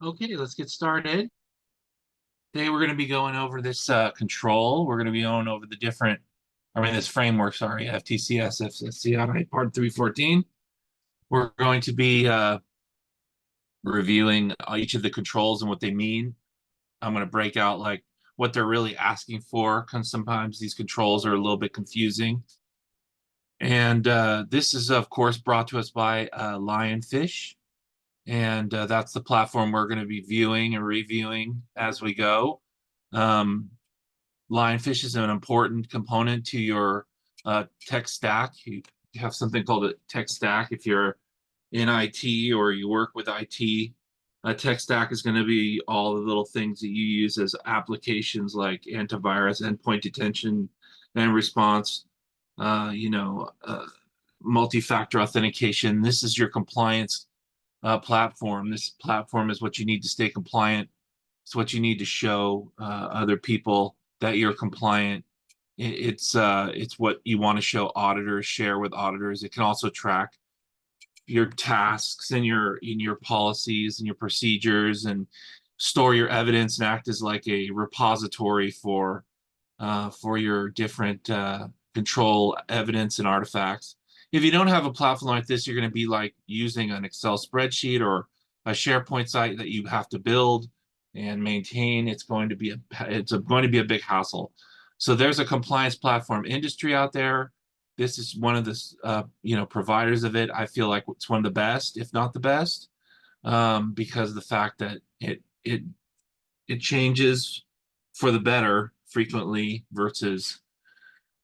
Okay, let's get started. Today we're going to be going over this control. We're going to be going over this framework, sorry, FTC, SFCI, Part 314. We're going to be reviewing each of the controls and what they mean. I'm going to break out like what they're really asking for, because sometimes these controls are a little bit confusing. And this is, of course, brought to us by Lionfish. And that's the platform we're going to be viewing and reviewing as we go. Um, Lionfish is an important component to your tech stack. You have something called a tech stack if you're in IT or you work with IT. A tech stack is going to be all the little things that you use as applications like antivirus, endpoint detection and response, uh, you know, uh, multi-factor authentication. This is your compliance platform. This platform is what you need to stay compliant. It's what you need to show other people that you're compliant. It's what you want to show auditors, share with auditors. It can also track your tasks and your policies and your procedures and store your evidence and act as like a repository for your different control evidence and artifacts. If you don't have a platform like this, you're going to be like using an Excel spreadsheet or a SharePoint site that you have to build and maintain. It's going to be a big hassle. So there's a compliance platform industry out there. This is one of the providers of it. I feel like it's one of the best, if not the best, because of the fact that it changes for the better frequently versus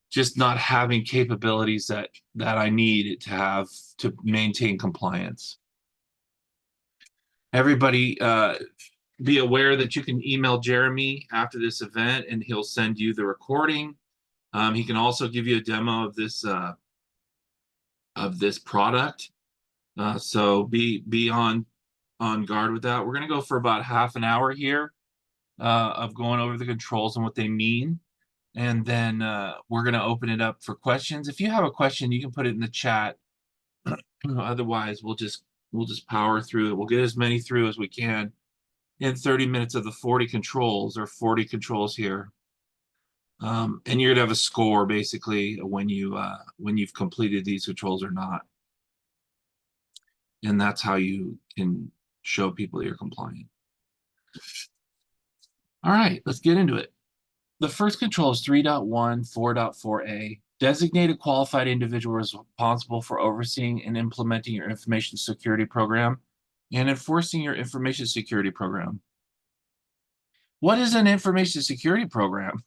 just not having capabilities that I need to have to maintain compliance. Everybody be aware that you can email Jeremy after this event and he'll send you the recording. He can also give you a demo of this product. So be on guard with that. We're going to go for about half an hour here of going over the controls and what they mean. And then we're going to open it up for questions. If you have a question, you can put it in the chat. Otherwise, we'll just power through it. We'll get as many through as we can in 30 minutes of the 40 controls or 40 controls here. And you're gonna have a score basically when you've completed these controls or not. And that's how you can show people you're compliant. All right, let's get into it. The first control is 3.1 4.4a. Designated qualified individual responsible for overseeing and implementing your information security program and enforcing your information security program. What is an information security program?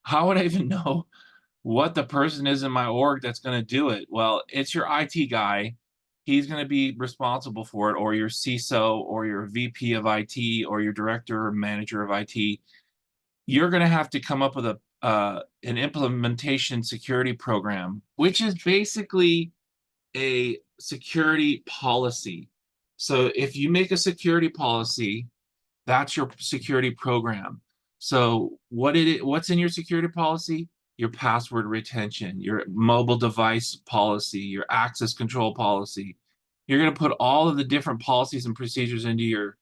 How would I even know what the person is in my org that's going to do it? Well, it's your IT guy. He's going to be responsible for it, or your CISO, or your VP of IT, or your director or manager of IT. You're going to have to come up with an implementation security program, which is basically a security policy. So if you make a security policy, that's your security program. So what's in your security policy? Your password retention, your mobile device policy, your access control policy. You're going to put all of the different policies and procedures into your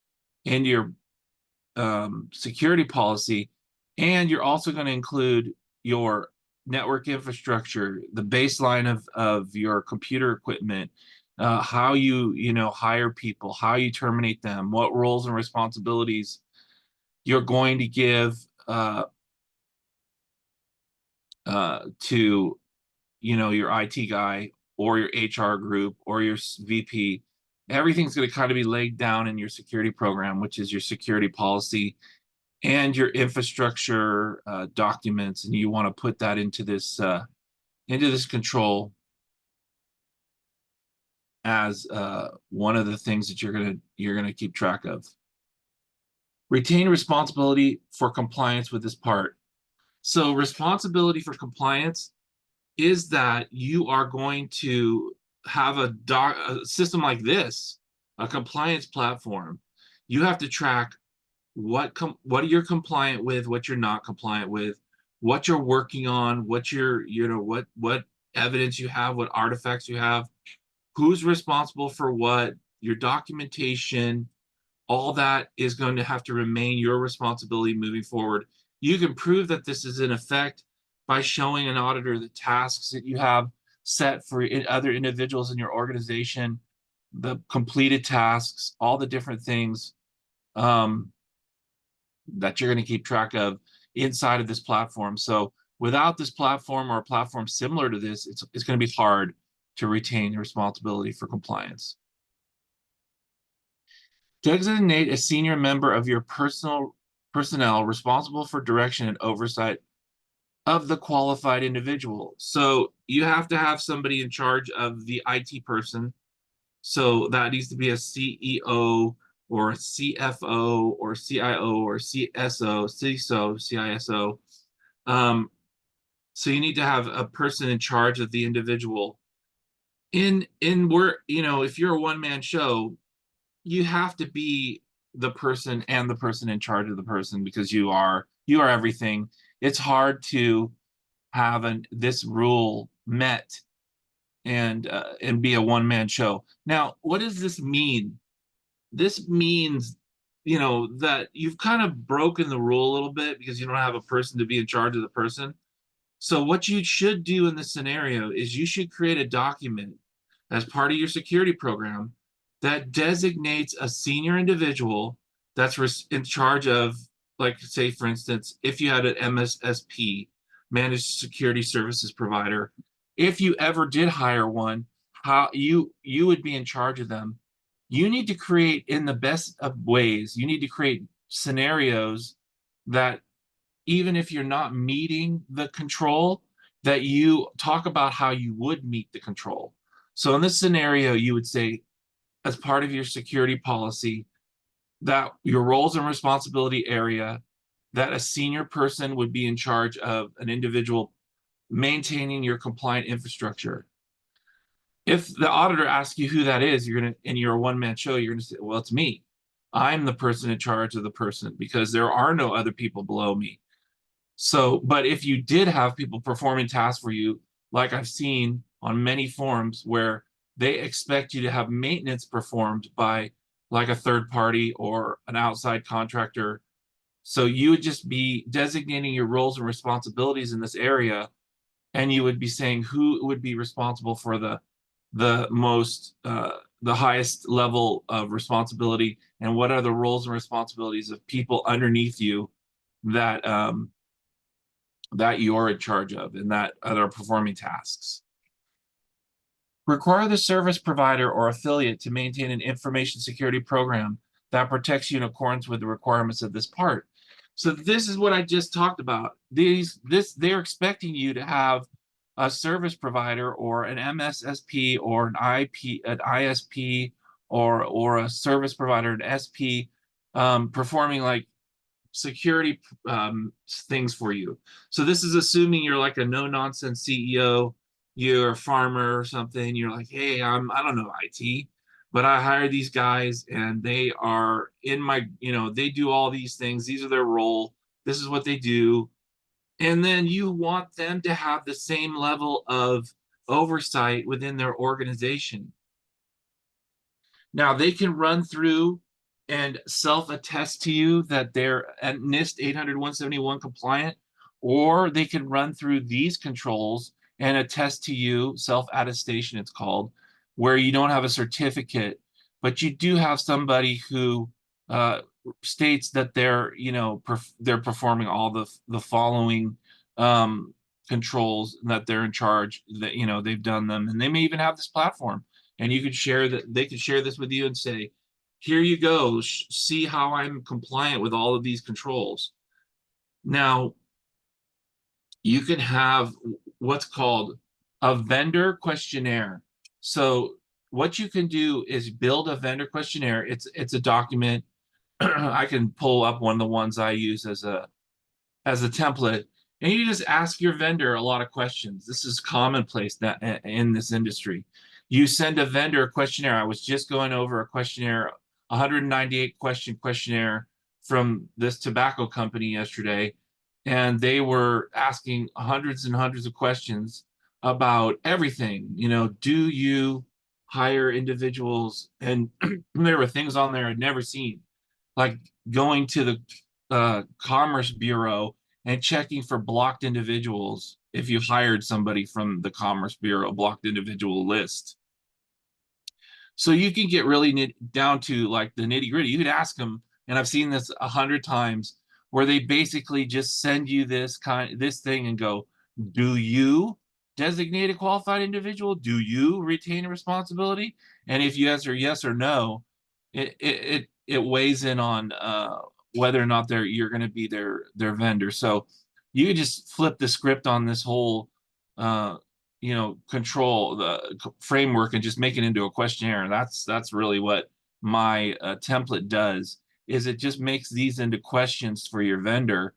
security policy, and you're also going to include your network infrastructure, the baseline of your computer equipment, how you hire people, how you terminate them, what roles and responsibilities you're going to give to your IT guy or your HR group or your VP. Everything's going to kind of be laid down in your security program, which is your security policy and your infrastructure documents, and you want to put that into this control as one of the things that you're gonna keep track of. Retain responsibility for compliance with this part. So responsibility for compliance is that you are going to have a system like this, a compliance platform. You have to track what you're compliant with, what you're not compliant with, what you're working on, what evidence you have, what artifacts you have, who's responsible for what, your documentation, all that is going to have to remain your responsibility moving forward. You can prove that this is in effect by showing an auditor the tasks that you have set for other individuals in your organization, the completed tasks, all the different things um, that you're going to keep track of inside of this platform. So without this platform or a platform similar to this, it's going to be hard to retain responsibility for compliance. Designate a senior member of your personnel responsible for direction and oversight of the qualified individual. So you have to have somebody in charge of the IT person. So that needs to be a CEO or a CFO or CIO or CSO, CISO, CISO. So you need to have a person in charge of the individual. In work, if you're a one-man show, you have to be the person and the person in charge of the person because you are everything. It's hard to have this rule met and be a one-man show. Now, what does this mean? This means, that you've kind of broken the rule a little bit because you don't have a person to be in charge of the person. So what you should do in this scenario is you should create a document as part of your security program that designates a senior individual that's in charge of, like, say, for instance, if you had an MSSP, managed security services provider, if you ever did hire one, how you would be in charge of them. You need to create, in the best of ways, you need to create scenarios that even if you're not meeting the control, that you talk about how you would meet the control. So in this scenario, you would say, as part of your security policy, that your roles and responsibility area, that a senior person would be in charge of an individual maintaining your compliant infrastructure. If the auditor asks you who that is, and you're a one-man show, you're gonna say, well, it's me. I'm the person in charge of the person because there are no other people below me. So, but if you did have people performing tasks for you, like I've seen on many forums where they expect you to have maintenance performed by like a third party or an outside contractor. So you would just be designating your roles and responsibilities in this area, and you would be saying who would be responsible for the highest level of responsibility, and what are the roles and responsibilities of people underneath you that that you're in charge of and that are performing tasks. Require the service provider or affiliate to maintain an information security program that protects you in accordance with the requirements of this part. So this is what I just talked about. They're expecting you to have a service provider or an MSSP or an ISP or a service provider, an SP, performing like security things for you. So this is assuming you're like a no-nonsense CEO, you're a farmer or something. You're like, hey, I don't know IT, but I hire these guys and they are in my, they do all these things. These are their role. This is what they do. And then you want them to have the same level of oversight within their organization. Now they can run through and self-attest to you that they're at NIST 800-171 compliant, or they can run through these controls and attest to you, self-attestation it's called, where you don't have a certificate, but you do have somebody who states that they're, they're performing all the following controls, that they're in charge, that, they've done them, and they may even have this platform. And you could share that, they could share this with you and say, here you go, see how I'm compliant with all of these controls. Now, you can have what's called a vendor questionnaire. So what you can do is build a vendor questionnaire. It's a document. I can pull up one of the ones I use as a template, and you just ask your vendor a lot of questions. This is commonplace that in this industry. You send a vendor a questionnaire. I was just going over a questionnaire, 198 question questionnaire from this tobacco company yesterday, and they were asking hundreds and hundreds of questions about everything. Do you hire individuals? And there were things on there I'd never seen. like going to the Commerce Bureau and checking for blocked individuals if you hired somebody from the Commerce Bureau blocked individual list. So you can get really down to like the nitty gritty. You could ask them, and I've seen this 100 times, where they basically just send you this thing and go, "Do you designate a qualified individual? Do you retain a responsibility?" And if you answer yes or no, it weighs in on whether or not you're going to be their vendor. So you could just flip the script on this whole uh, control the framework and just make it into a questionnaire. And that's really what my template does, is it just makes these into questions for your vendor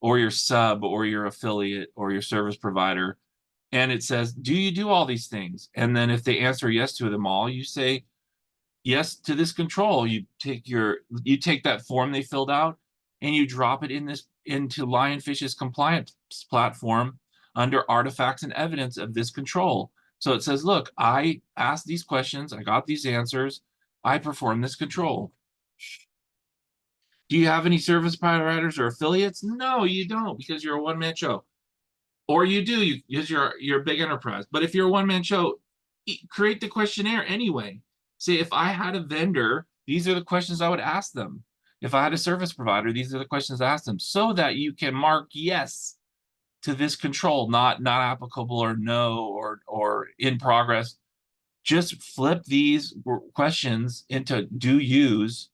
or your sub or your affiliate or your service provider. And it says, do you do all these things? And then if they answer yes to them all, you say yes to this control. You take that form they filled out and you drop it into Lionfish's compliance platform under artifacts and evidence of this control. So it says, look, I asked these questions, I got these answers, I performed this control. Do you have any service providers or affiliates? No, you don't, because you're a one-man show. Or you do, because you're a big enterprise. But if you're a one-man show, create the questionnaire anyway. Say, if I had a vendor, these are the questions I would ask them. If I had a service provider, these are the questions I ask them, so that you can mark yes to this control, not applicable or no or in progress. Just flip these questions into do use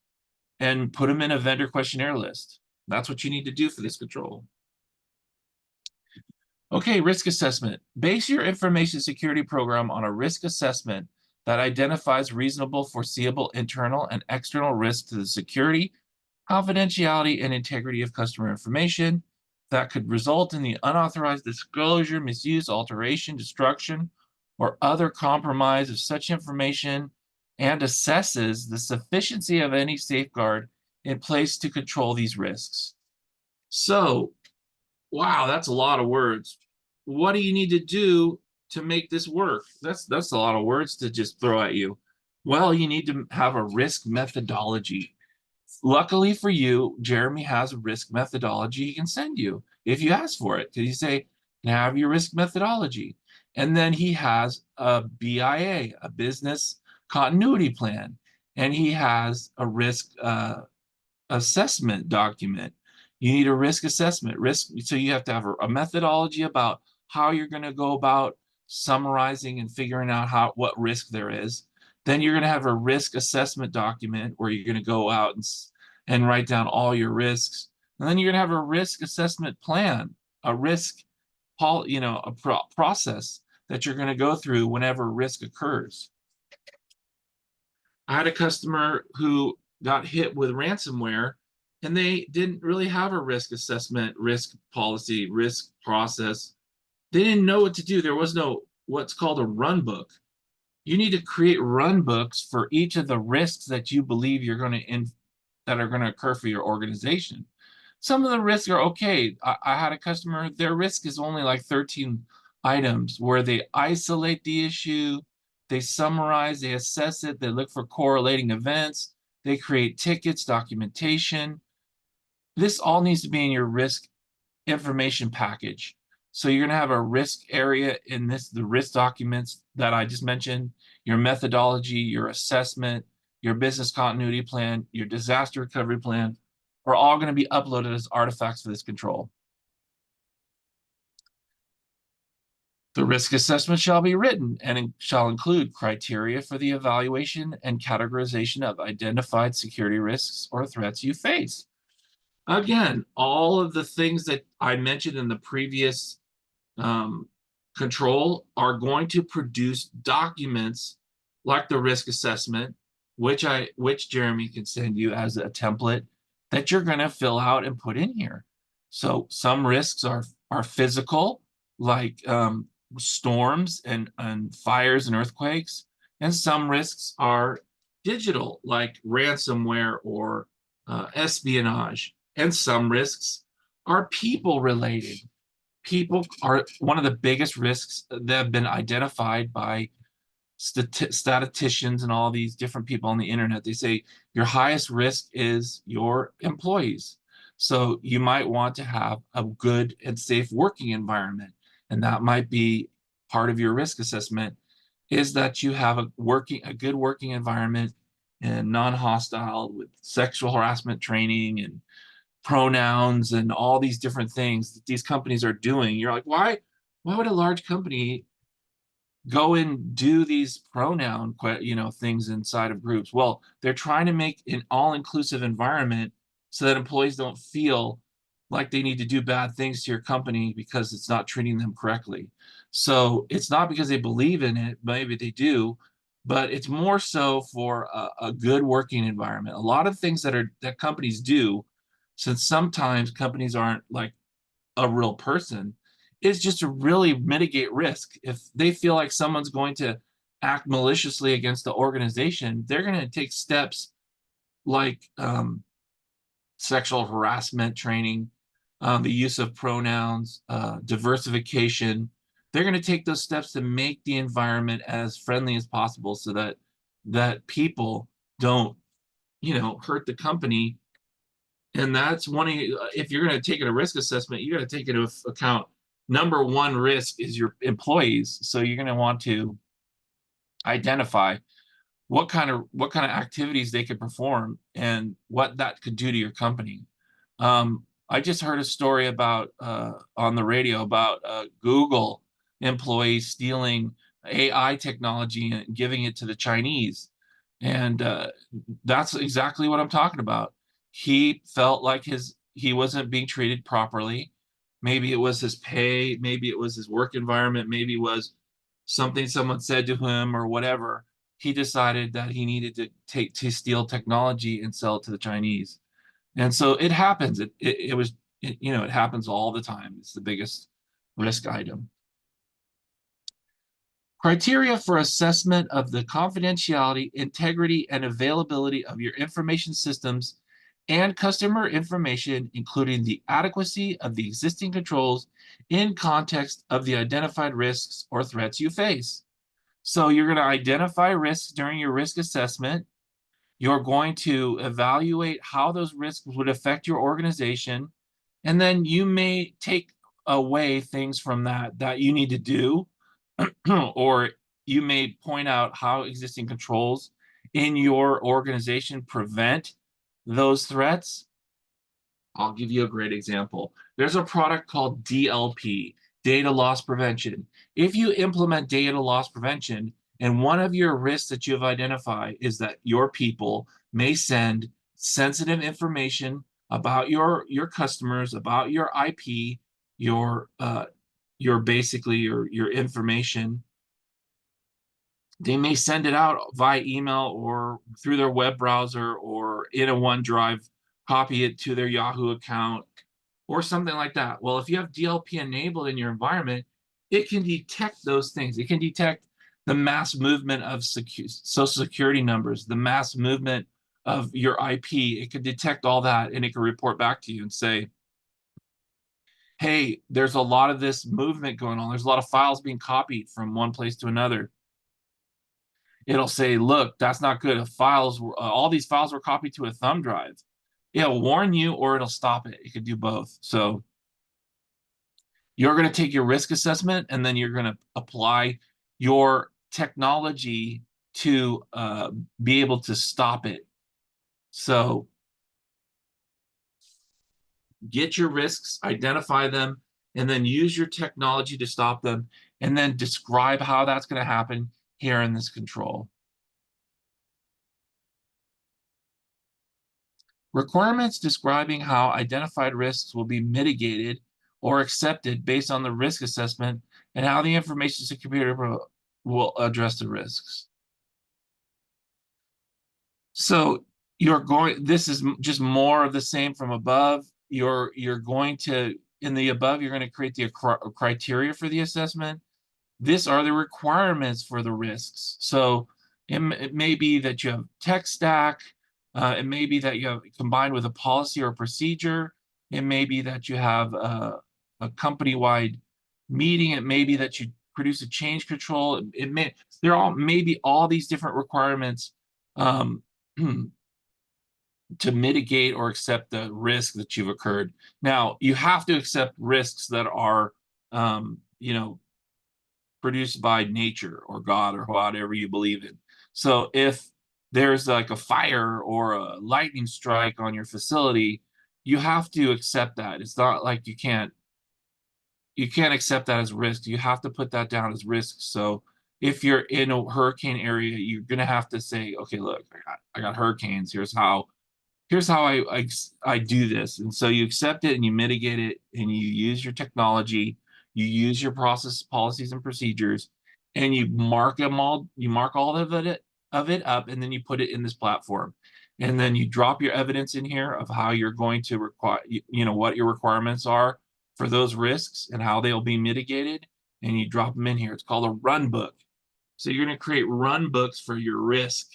and put them in a vendor questionnaire list. That's what you need to do for this control. Okay, risk assessment. Base your information security program on a risk assessment that identifies reasonable, foreseeable internal and external risks to the security, confidentiality, and integrity of customer information that could result in the unauthorized disclosure, misuse, alteration, destruction, or other compromise of such information, and assesses the sufficiency of any safeguard in place to control these risks. So, wow, that's a lot of words. What do you need to do to make this work? That's a lot of words to just throw at you. Well, you need to have a risk methodology. Luckily for you, Jeremy has a risk methodology he can send you if you ask for it. Because you say, can I have your risk methodology? And then he has a BIA, a business continuity plan, and he has a risk assessment document. You need a risk assessment. So you have to have a methodology about how you're going to go about summarizing and figuring out what risk there is. Then you're going to have a risk assessment document where you're going to go out and write down all your risks. And then you're going to have a risk assessment plan, a risk process that you're going to go through whenever risk occurs. I had a customer who got hit with ransomware, and they didn't really have a risk assessment, risk policy, risk process. They didn't know what to do. There was no what's called a run book. You need to create run books for each of the risks that you believe that are going to occur for your organization. Some of the risks are okay. I had a customer, their risk is only like 13 items, where they isolate the issue, they summarize, they assess it, they look for correlating events, they create tickets, documentation. This all needs to be in your risk information package. So you're going to have a risk area in the risk documents that I just mentioned, your methodology, your assessment, your business continuity plan, your disaster recovery plan are all going to be uploaded as artifacts for this control. The risk assessment shall be written and shall include criteria for the evaluation and categorization of identified security risks or threats you face. Again, all of the things that I mentioned in the previous control are going to produce documents like the risk assessment, which Jeremy can send you as a template that you're going to fill out and put in here. So some risks are physical, like storms and fires and earthquakes, and some risks are digital, like ransomware or espionage, and some risks are people related. People are one of the biggest risks that have been identified by statisticians and all these different people on the internet. They say your highest risk is your employees. So you might want to have a good and safe working environment. And that might be part of your risk assessment, is that you have a good working environment and non-hostile with sexual harassment training and pronouns and all these different things that these companies are doing. You're like, why would a large company go and do these pronoun things inside of groups? Well, they're trying to make an all-inclusive environment so that employees don't feel like they need to do bad things to your company because it's not treating them correctly. So it's not because they believe in it, maybe they do, but it's more so for a good working environment. A lot of things that companies do, since sometimes companies aren't like a real person, is just to really mitigate risk. If they feel like someone's going to act maliciously against the organization, they're going to take steps like sexual harassment training, the use of pronouns, diversification. They're going to take those steps to make the environment as friendly as possible so that people don't, hurt the company. And that's one of if you're going to take a risk assessment, you got to take into account number one risk is your employees. So you're going to want to identify what kind of activities they could perform and what that could do to your company. I just heard a story about on the radio about Google employees stealing AI technology and giving it to the Chinese, and that's exactly what I'm talking about. He felt like he wasn't being treated properly. Maybe it was his pay, maybe it was his work environment, maybe it was something someone said to him or whatever. He decided that he needed to steal technology and sell it to the Chinese. And so it happens. It happens all the time. It's the biggest risk item. Criteria for assessment of the confidentiality, integrity, and availability of your information systems and customer information, including the adequacy of the existing controls in context of the identified risks or threats you face. So you're going to identify risks during your risk assessment. You're going to evaluate how those risks would affect your organization. And then you may take away things from that you need to do, or you may point out how existing controls in your organization prevent those threats. I'll give you a great example. There's a product called DLP, data loss prevention. If you implement data loss prevention, and one of your risks that you've identified is that your people may send sensitive information about your customers, about your IP, your basically your information. They may send it out via email or through their web browser or in a OneDrive, copy it to their Yahoo account or something like that. Well, if you have DLP enabled in your environment, it can detect those things. It can detect the mass movement of social security numbers, the mass movement of your IP. It can detect all that and it can report back to you and say, hey, there's a lot of this movement going on. There's a lot of files being copied from one place to another. It'll say, look, that's not good. All these files were copied to a thumb drive. It'll warn you or it'll stop it. It could do both. So you're going to take your risk assessment and then you're going to apply your technology to be able to stop it. So get your risks, identify them, and then use your technology to stop them, and then describe how that's going to happen here in this control. Requirements describing how identified risks will be mitigated or accepted based on the risk assessment and how the information security will address the risks. So this is just more of the same from above. You're going to, in the above, you're going to create the criteria for the assessment. These are the requirements for the risks. So it may be that you have tech stack. It may be that you have combined with a policy or procedure. It may be that you have a company-wide meeting. It may be that you produce a change control. There are maybe all these different requirements um, to mitigate or accept the risk that you've occurred. Now, you have to accept risks that are, produced by nature or God or whatever you believe in. So if there's like a fire or a lightning strike on your facility, you have to accept that. It's not like you can't accept that as risk. You have to put that down as risk. So if you're in a hurricane area, you're gonna have to say, okay, look, I got hurricanes. Here's how I do this. And so you accept it and you mitigate it and you use your technology, you use your process policies and procedures, and you mark all of it up, and then you put it in this platform. And then you drop your evidence in here of how you're going to require, what your requirements are for those risks and how they'll be mitigated, and you drop them in here. It's called a run book. So you're going to create run books for your risk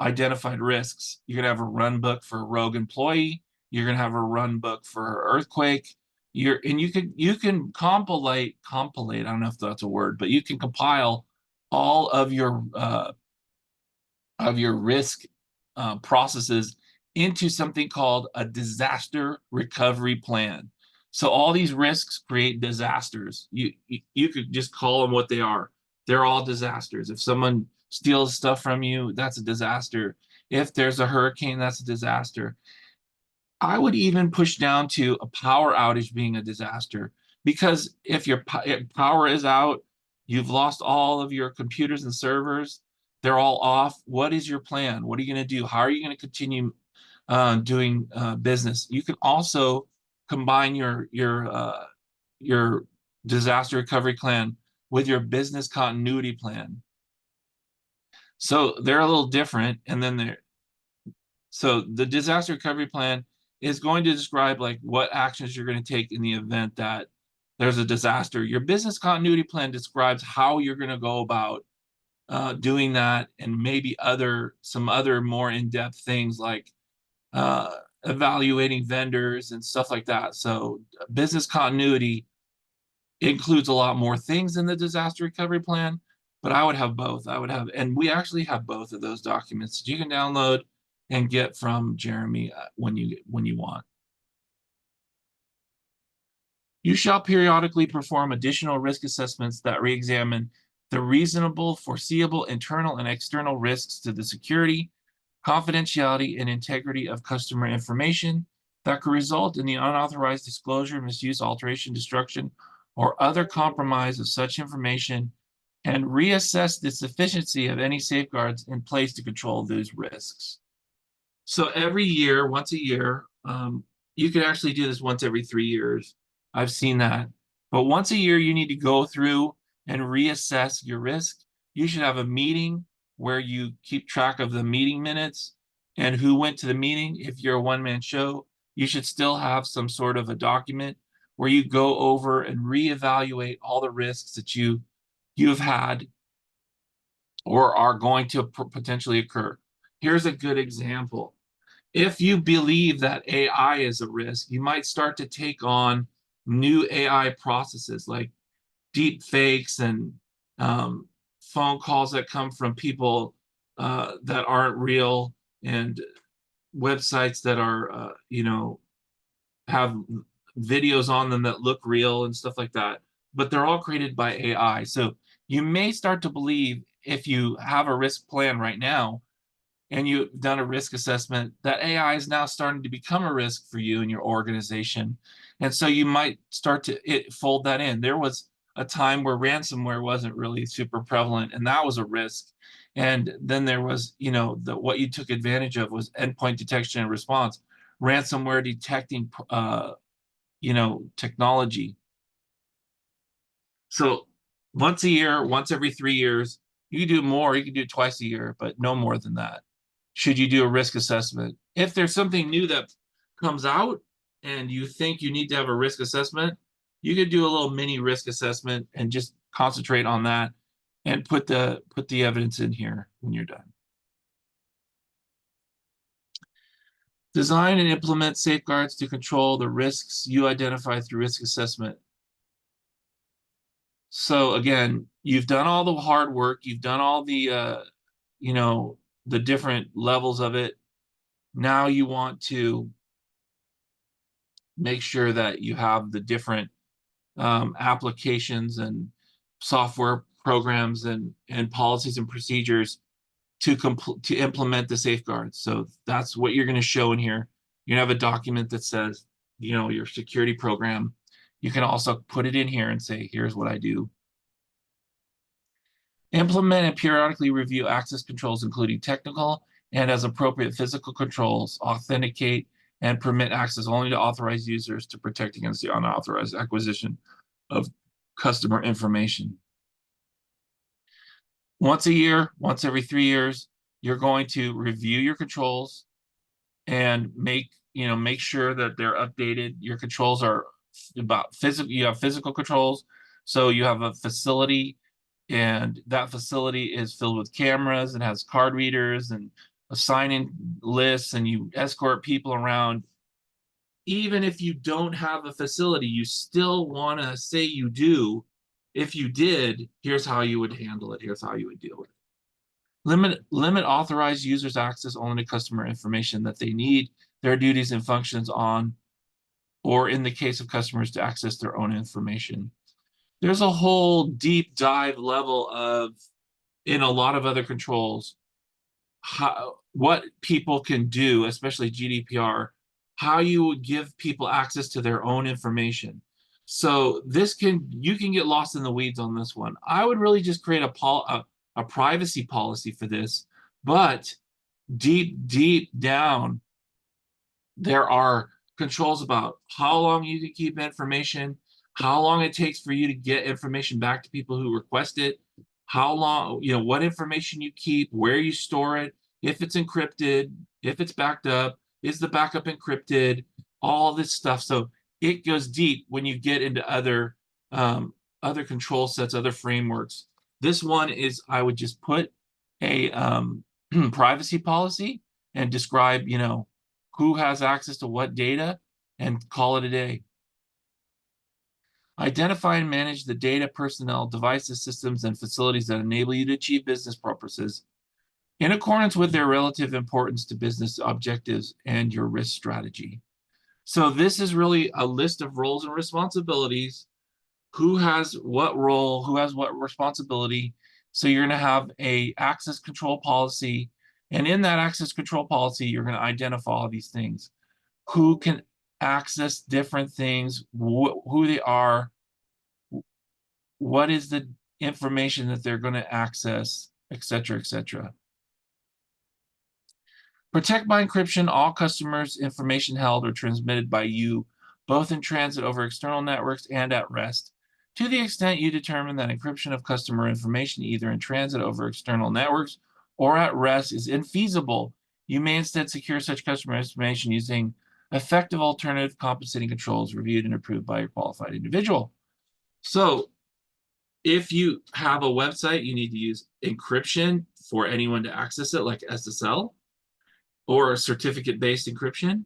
identified risks. You're gonna have a run book for a rogue employee. You're gonna have a run book for earthquake. You can compilate. I don't know if that's a word, but you can compile all of your risk processes into something called a disaster recovery plan. So all these risks create disasters. You could just call them what they are. They're all disasters. If someone steals stuff from you, that's a disaster. If there's a hurricane, that's a disaster. I would even push down to a power outage being a disaster, because if power is out, you've lost all of your computers and servers, they're all off. What is your plan? What are you going to do? How are you going to continue doing business? You can also combine your disaster recovery plan with your business continuity plan. So they're a little different, and then so the disaster recovery plan is going to describe like what actions you're going to take in the event that there's a disaster. Your business continuity plan describes how you're going to go about doing that, and maybe some other more in-depth things like uh, evaluating vendors and stuff like that. So business continuity includes a lot more things in the disaster recovery plan, but I would have both. And we actually have both of those documents that you can download and get from Jeremy when you want. You shall periodically perform additional risk assessments that re-examine the reasonable, foreseeable internal and external risks to the security, confidentiality, and integrity of customer information that could result in the unauthorized disclosure, misuse, alteration, destruction, or other compromise of such information, and reassess the sufficiency of any safeguards in place to control those risks. So every year, once a year, you can actually do this once every 3 years. I've seen that. But once a year, you need to go through and reassess your risk. You should have a meeting where you keep track of the meeting minutes and who went to the meeting. If you're a one-man show, you should still have some sort of a document where you go over and reevaluate all the risks that you've had or are going to potentially occur. Here's a good example. If you believe that AI is a risk, you might start to take on new AI processes like deep fakes and phone calls that come from people that aren't real, and websites that are, have videos on them that look real and stuff like that. But they're all created by AI. So you may start to believe, if you have a risk plan right now and you've done a risk assessment, that AI is now starting to become a risk for you and your organization. And so you might start to fold that in. There was a time where ransomware wasn't really super prevalent, and that was a risk. And then there was, what you took advantage of was endpoint detection and response, ransomware detecting, technology. So once a year, once every 3 years, you can do more. You can do it twice a year, but no more than that. Should you do a risk assessment? If there's something new that comes out and you think you need to have a risk assessment, you could do a little mini risk assessment and just concentrate on that and put the evidence in here when you're done. Design and implement safeguards to control the risks you identify through risk assessment. So again, you've done all the hard work, you've done all the you know, the different levels of it. Now you want to make sure that you have the different applications and software programs and policies and procedures to implement the safeguards. So that's what you're going to show in here. You have a document that says, you know, your security program. You can also put it in here and say, here's what I do. Implement and periodically review access controls, including technical and as appropriate physical controls, authenticate and permit access only to authorized users to protect against the unauthorized acquisition of customer information. Once a year, once every 3 years, you're going to review your controls and make sure that they're updated. Your controls are about physical, you have physical controls. So you have a facility, and that facility is filled with cameras and has card readers and a sign-in list, and you escort people around. Even if you don't have a facility, you still want to say you do. If you did, here's how you would handle it. Here's how you would deal with it. Limit authorized users access only to customer information that they need their duties and functions on, or in the case of customers, to access their own information. There's a whole deep dive level of, in a lot of other controls, what people can do, especially GDPR, how you would give people access to their own information. So you can get lost in the weeds on this one. I would really just create a privacy policy for this, but deep down, there are controls about how long you can keep information, how long it takes for you to get information back to people who request it, how long, what information you keep, where you store it, if it's encrypted, if it's backed up, is the backup encrypted, all this stuff. So it goes deep when you get into other control sets, other frameworks. This one is, I would just put a privacy policy and describe, who has access to what data, and call it a day. Identify and manage the data, personnel, devices, systems, and facilities that enable you to achieve business purposes in accordance with their relative importance to business objectives and your risk strategy. So this is really a list of roles and responsibilities. Who has what role, who has what responsibility. So you're going to have a access control policy. And in that access control policy, you're going to identify all these things. Who can access different things, who they are, what is the information that they're going to access, etc., etc. Protect by encryption all customers' information held or transmitted by you, both in transit over external networks and at rest. To the extent you determine that encryption of customer information, either in transit over external networks or at rest, is infeasible, you may instead secure such customer information using effective alternative compensating controls reviewed and approved by a qualified individual. So if you have a website, you need to use encryption for anyone to access it, like SSL or a certificate-based encryption.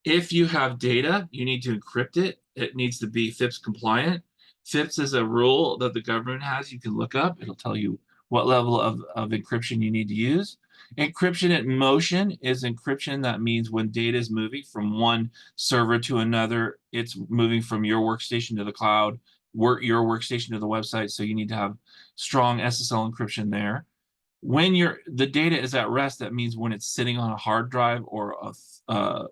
If you have data, you need to encrypt it. It needs to be FIPS compliant. FIPS is a rule that the government has. You can look up. It'll tell you what level of encryption you need to use. Encryption in motion is encryption. That means when data is moving from one server to another, it's moving from your workstation to the cloud, your workstation to the website. So you need to have strong SSL encryption there. When the data is at rest, that means when it's sitting on a hard drive or a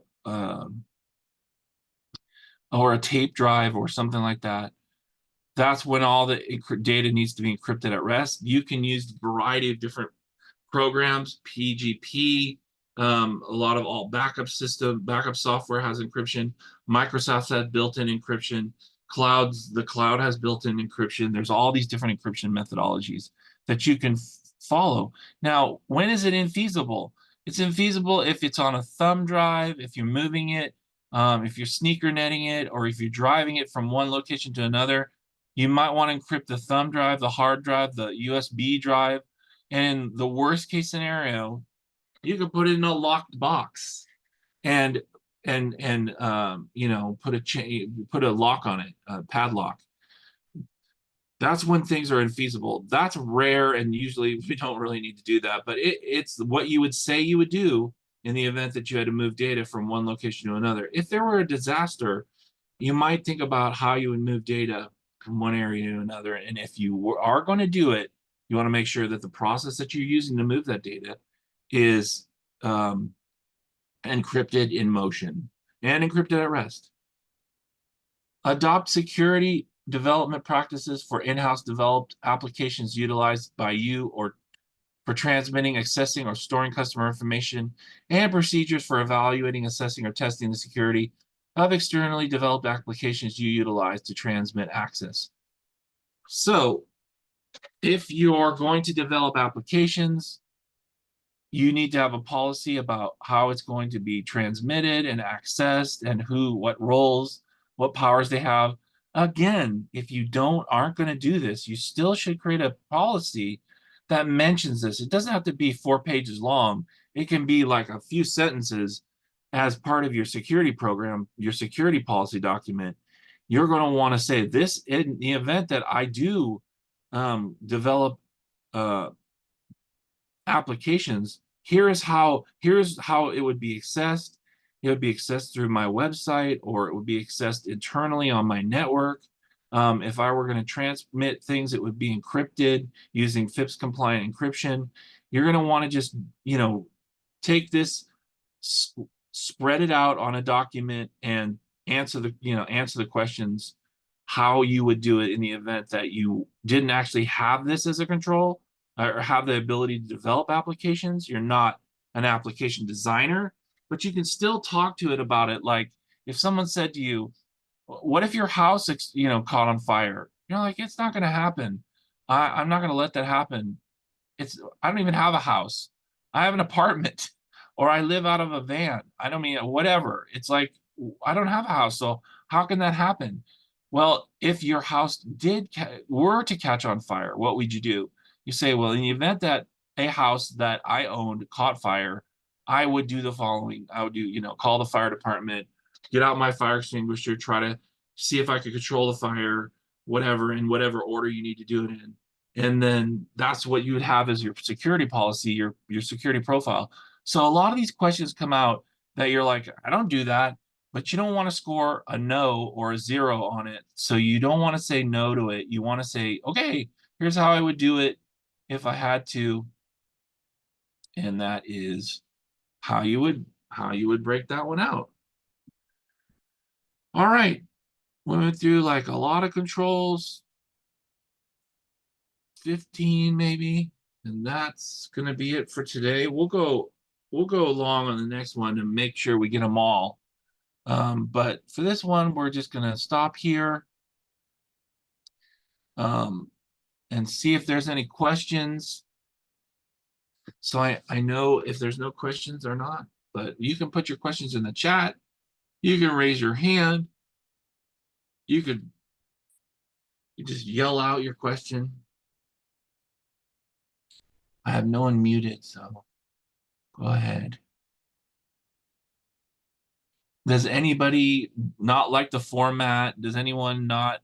tape drive or something like that. That's when all the data needs to be encrypted at rest. You can use a variety of different programs, PGP, a lot of alt backup software has encryption. Microsoft has built-in encryption. The cloud has built-in encryption. There's all these different encryption methodologies that you can follow. Now, when is it infeasible? It's infeasible if it's on a thumb drive, if you're moving it, if you're sneaker netting it, or if you're driving it from one location to another. You might want to encrypt the thumb drive, the hard drive, the USB drive. And in the worst case scenario, you could put it in a locked box and put a lock on it, a padlock. That's when things are infeasible. That's rare, and usually we don't really need to do that. But it's what you would say you would do in the event that you had to move data from one location to another. If there were a disaster, you might think about how you would move data from one area to another. And if you are going to do it, you want to make sure that the process that you're using to move that data is encrypted in motion and encrypted at rest. Adopt security development practices for in-house developed applications utilized by you or for transmitting, accessing, or storing customer information, and procedures for evaluating, assessing, or testing the security of externally developed applications you utilize to transmit access. So if you're going to develop applications, you need to have a policy about how it's going to be transmitted and accessed and who, what roles, what powers they have. Again, if you aren't going to do this, you still should create a policy that mentions this. It doesn't have to be 4 pages long. It can be like a few sentences as part of your security program, your security policy document. You're going to want to say this in the event that I do develop uh, applications. Here's how it would be accessed. It would be accessed through my website, or it would be accessed internally on my network. If I were going to transmit things, it would be encrypted using FIPS compliant encryption. You're going to want to just, take this, spread it out on a document, and answer the questions how you would do it in the event that you didn't actually have this as a control or have the ability to develop applications. You're not an application designer, but you can still talk to it about it. Like if someone said to you, what if your house, caught on fire? You're like, it's not going to happen. I'm not going to let that happen. I don't even have a house. I have an apartment or I live out of a van. I don't mean whatever. It's like I don't have a house. So how can that happen? Well, if your house were to catch on fire, what would you do? You say, well, in the event that a house that I owned caught fire, I would do the following. I would call the fire department, get out my fire extinguisher, try to see if I could control the fire, whatever, in whatever order you need to do it in. And then that's what you would have as your security policy, your security profile. So a lot of these questions come out that you're like, I don't do that, but you don't want to score a no or a 0 on it. So you don't want to say no to it. You want to say, okay, here's how I would do it if I had to. And that is how you would break that one out. All right. We went through like a lot of controls, 15 maybe, and that's gonna be it for today. We'll go along on the next one to make sure we get them all. But for this one, we're just gonna stop here um, and see if there's any questions. So I know if there's no questions or not, but you can put your questions in the chat. You can raise your hand. You just yell out your question. I have no one muted, so go ahead. Does anybody not like the format? Does anyone not?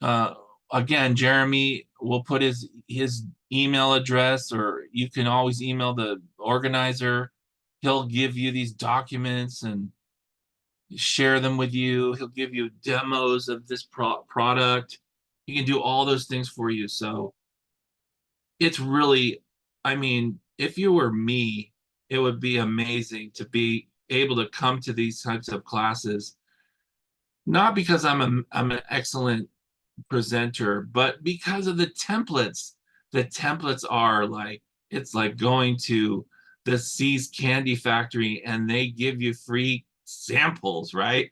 Uh, Again, Jeremy will put his email address, or you can always email the organizer. He'll give you these documents and share them with you. He'll give you demos of this product. He can do all those things for you. So it's really, I mean, if you were me, it would be amazing to be able to come to these types of classes, not because I'm an excellent presenter, but because of the templates. The templates are like, it's like going to the C's Candy Factory and they give you free samples, right?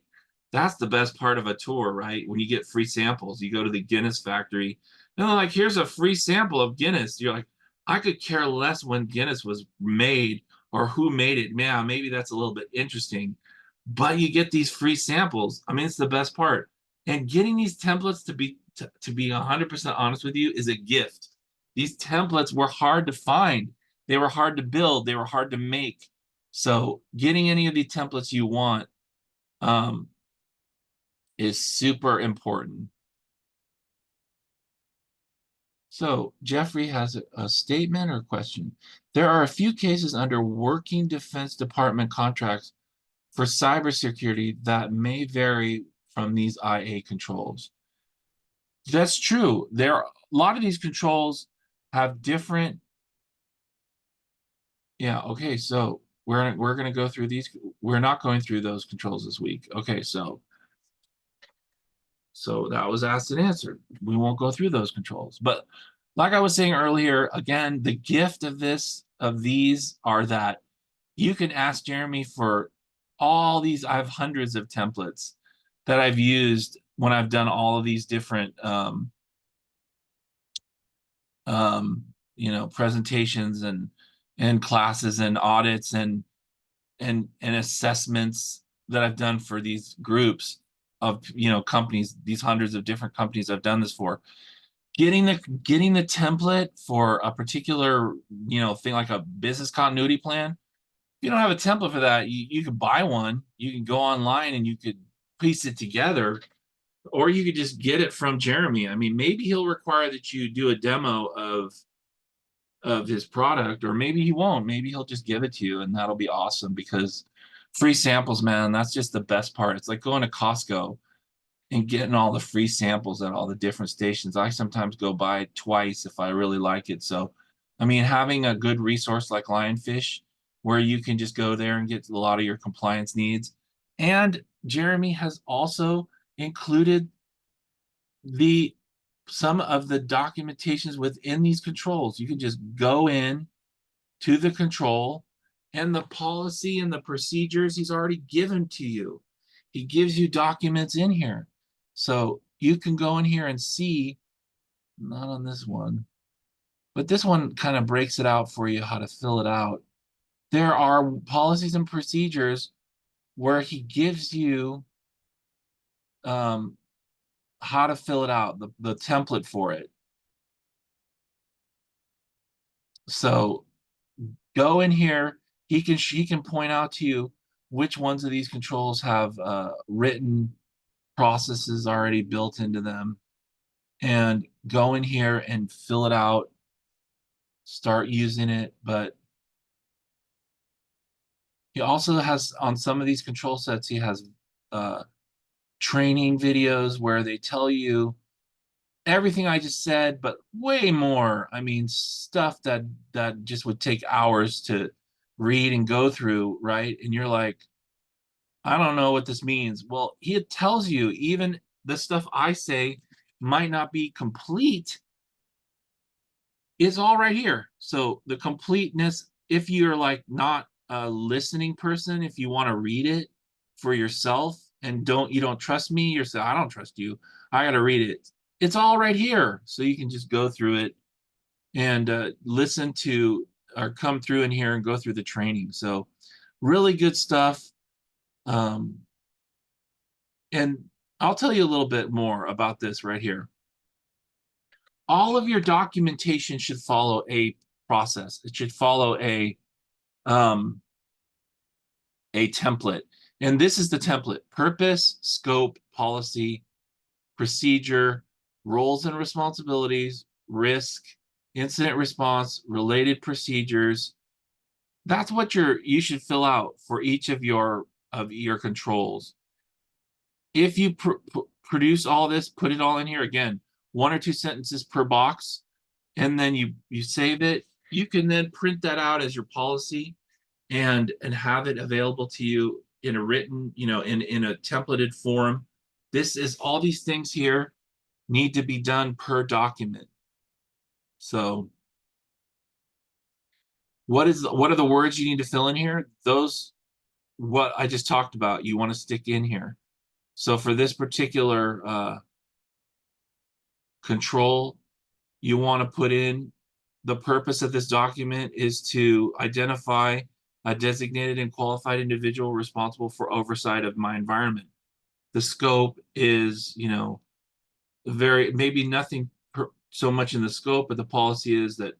That's the best part of a tour, right? When you get free samples, you go to the Guinness factory and they're like, here's a free sample of Guinness. You're like, I could care less when Guinness was made or who made it. Man, maybe that's a little bit interesting, but you get these free samples. I mean, it's the best part. And getting these templates to be 100% honest with you is a gift. These templates were hard to find. They were hard to build. They were hard to make. So getting any of the templates you want um, is super important. So Jeffrey has a statement or question. There are a few cases under working Defense Department contracts for cybersecurity that may vary from these IA controls. That's true. There are a lot of these controls have different. Yeah, okay, so we're gonna go through these. We're not going through those controls this week. Okay, so that was asked and answered. We won't go through those controls. But like I was saying earlier, again, the gift of these are that you can ask Jeremy for all these. I have hundreds of templates that I've used when I've done all of these different um, presentations and classes and audits and assessments that I've done for these groups of companies, these hundreds of different companies I've done this for. Getting the template for a particular thing like a business continuity plan. If you don't have a template for that, you can buy one. You can go online and you could piece it together, or you could just get it from Jeremy. I mean, maybe he'll require that you do a demo of his product, or maybe he won't. Maybe he'll just give it to you, and that'll be awesome because free samples, man, that's just the best part. It's like going to Costco and getting all the free samples at all the different stations. I sometimes go by twice if I really like it. So, I mean, having a good resource like Lionfish where you can just go there and get a lot of your compliance needs. And Jeremy has also included the some of the documentations within these controls. You can just go in to the control and the policy and the procedures he's already given to you. He gives you documents in here. So you can go in here and see, not on this one, but this one kind of breaks it out for you how to fill it out. There are policies and procedures where he gives you um, how to fill it out, the template for it. So go in here. He can point out to you which ones of these controls have written processes already built into them, and go in here and fill it out, start using it. But he also has on some of these control sets, he has uh, training videos where they tell you everything I just said, but way more. I mean, stuff that just would take hours to read and go through, right? And you're like, I don't know what this means. Well, he tells you even the stuff I say might not be complete, is all right here. So the completeness, if you're like not a listening person, if you want to read it for yourself and you don't trust me, you're saying, I don't trust you. I got to read it. It's all right here. So you can just go through it and listen to or come through in here and go through the training. So really good stuff. Um, and I'll tell you a little bit more about this right here. All of your documentation should follow a process. It should follow um, a template. And this is the template: purpose, scope, policy, procedure, roles and responsibilities, risk, incident response, related procedures. That's what you should fill out for each of your controls. If you produce all this, put it all in here again, 1 or 2 sentences per box, and then you save it. You can then print that out as your policy and have it available to you in a written, in a templated form. This is all these things here need to be done per document. So what are the words you need to fill in here? Those what I just talked about, you want to stick in here. So for this particular control, you want to put in the purpose of this document is to identify a designated and qualified individual responsible for oversight of my environment. The scope is, very maybe nothing so much in the scope, but the policy is that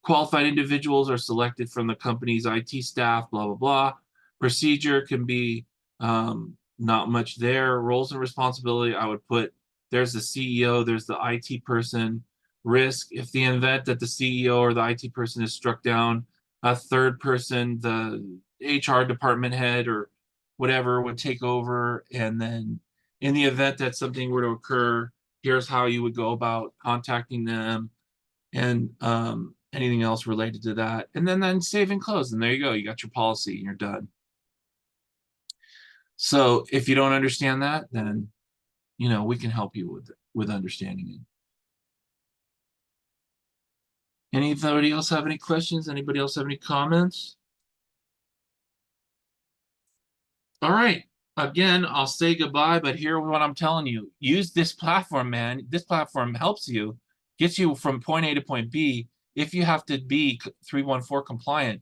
qualified individuals are selected from the company's IT staff, blah, blah, blah. Procedure can be not much there. Roles and responsibility, I would put there's the CEO, there's the IT person. risk. If the event that the CEO or the IT person is struck down, a third person, the HR department head or whatever, would take over. And then in the event that something were to occur, here's how you would go about contacting them, and anything else related to that. And then save and close. And there you go. You got your policy and you're done. So if you don't understand that, then, we can help you with understanding it. Anybody else have any questions? Anybody else have any comments? All right. Again, I'll say goodbye, but here's what I'm telling you. Use this platform, man. This platform helps you, gets you from point A to point B. If you have to be 314 compliant,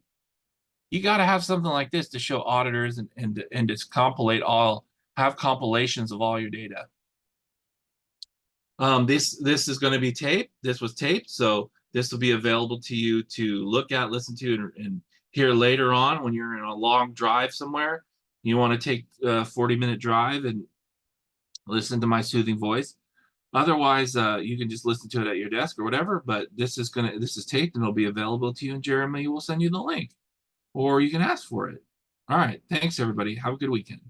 you got to have something like this to show auditors and just have compilations of all your data. This is going to be taped. This was taped, so this will be available to you to look at, listen to, and hear later on when you're in a long drive somewhere. You want to take a 40-minute drive and listen to my soothing voice. Otherwise, you can just listen to it at your desk or whatever. But this is taped and it'll be available to you, and Jeremy will send you the link, or you can ask for it. All right. Thanks, everybody. Have a good weekend.